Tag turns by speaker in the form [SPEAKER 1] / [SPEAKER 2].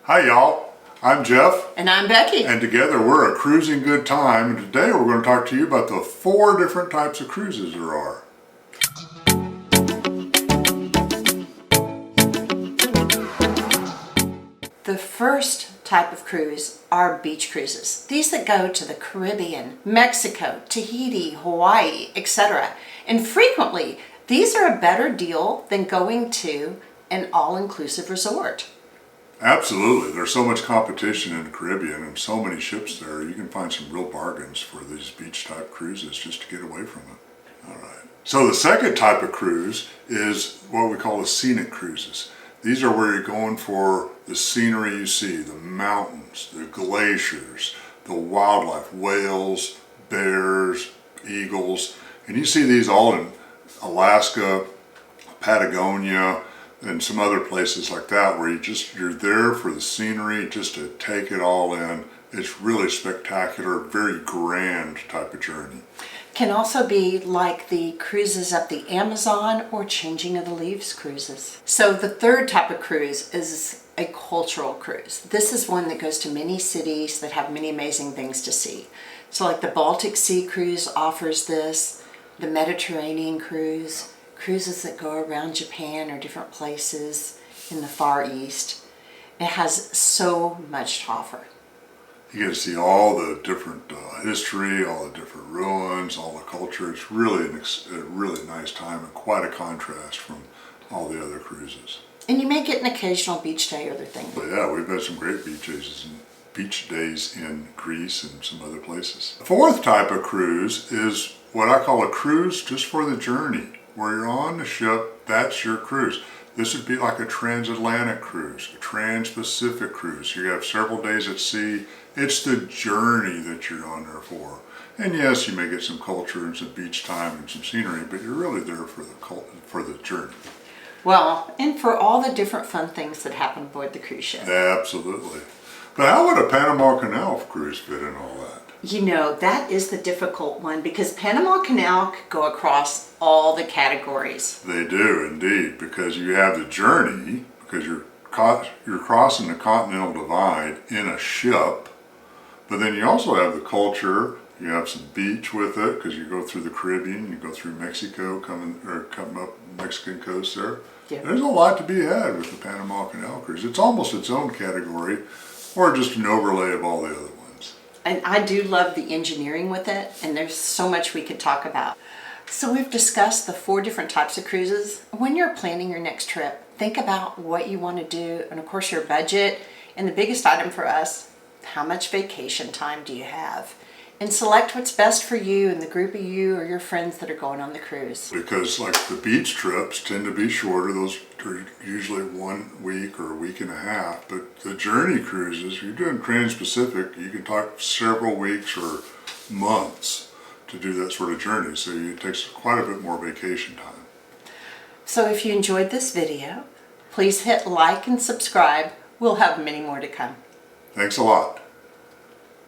[SPEAKER 1] Hi y'all, I'm Jeff.
[SPEAKER 2] And I'm Becky.
[SPEAKER 1] And together we're a cruising good time. And today we're going to talk to you about the 4 different types of cruises there are.
[SPEAKER 2] The first type of cruise are beach cruises. These that go to the Caribbean, Mexico, Tahiti, Hawaii, etc. And frequently, these are a better deal than going to an all-inclusive resort.
[SPEAKER 1] Absolutely. There's so much competition in the Caribbean and so many ships there. You can find some real bargains for these beach type cruises just to get away from it. All right. So the second type of cruise is what we call the scenic cruises. These are where you're going for the scenery you see, the mountains, the glaciers, the wildlife, whales, bears, eagles. And you see these all in Alaska, Patagonia, and some other places like that where you're there for the scenery, just to take it all in. It's really spectacular, very grand type of journey.
[SPEAKER 2] Can also be like the cruises up the Amazon or Changing of the Leaves cruises. So the third type of cruise is a cultural cruise. This is one that goes to many cities that have many amazing things to see. So like the Baltic Sea cruise offers this, the Mediterranean cruise, cruises that go around Japan or different places in the Far East. It has so much to offer.
[SPEAKER 1] You get to see all the different history, all the different ruins, all the culture. It's really a really nice time and quite a contrast from all the other cruises.
[SPEAKER 2] And you may get an occasional beach day or other thing.
[SPEAKER 1] But yeah, we've had some great beach days in Greece and some other places. The fourth type of cruise is what I call a cruise just for the journey. Where you're on the ship, that's your cruise. This would be like a transatlantic cruise, a trans-Pacific cruise. You have several days at sea. It's the journey that you're on there for. And yes, you may get some culture and some beach time and some scenery, but you're really there for the journey.
[SPEAKER 2] Well, and for all the different fun things that happen aboard the cruise ship.
[SPEAKER 1] Absolutely. But how would a Panama Canal cruise fit in all that?
[SPEAKER 2] You know, that is the difficult one because Panama Canal could go across all the categories.
[SPEAKER 1] They do indeed, because you have the journey, because you're crossing the Continental Divide in a ship, but then you also have the culture. You have some beach with it because you go through the Caribbean, you go through Mexico, coming up Mexican coast there.
[SPEAKER 2] Yeah.
[SPEAKER 1] There's a lot to be had with the Panama Canal cruise. It's almost its own category, or just an overlay of all the other ones.
[SPEAKER 2] And I do love the engineering with it, and there's so much we could talk about. So we've discussed the 4 different types of cruises. When you're planning your next trip, think about what you want to do, and of course your budget, and the biggest item for us, how much vacation time do you have? And select what's best for you and the group of you or your friends that are going on the cruise.
[SPEAKER 1] Because like the beach trips tend to be shorter, those are usually 1 week or a week and a half, but the journey cruises, you're doing trans-Pacific, you can talk several weeks or months to do that sort of journey, so it takes quite a bit more vacation time.
[SPEAKER 2] So if you enjoyed this video, please hit like and subscribe. We'll have many more to come.
[SPEAKER 1] Thanks a lot.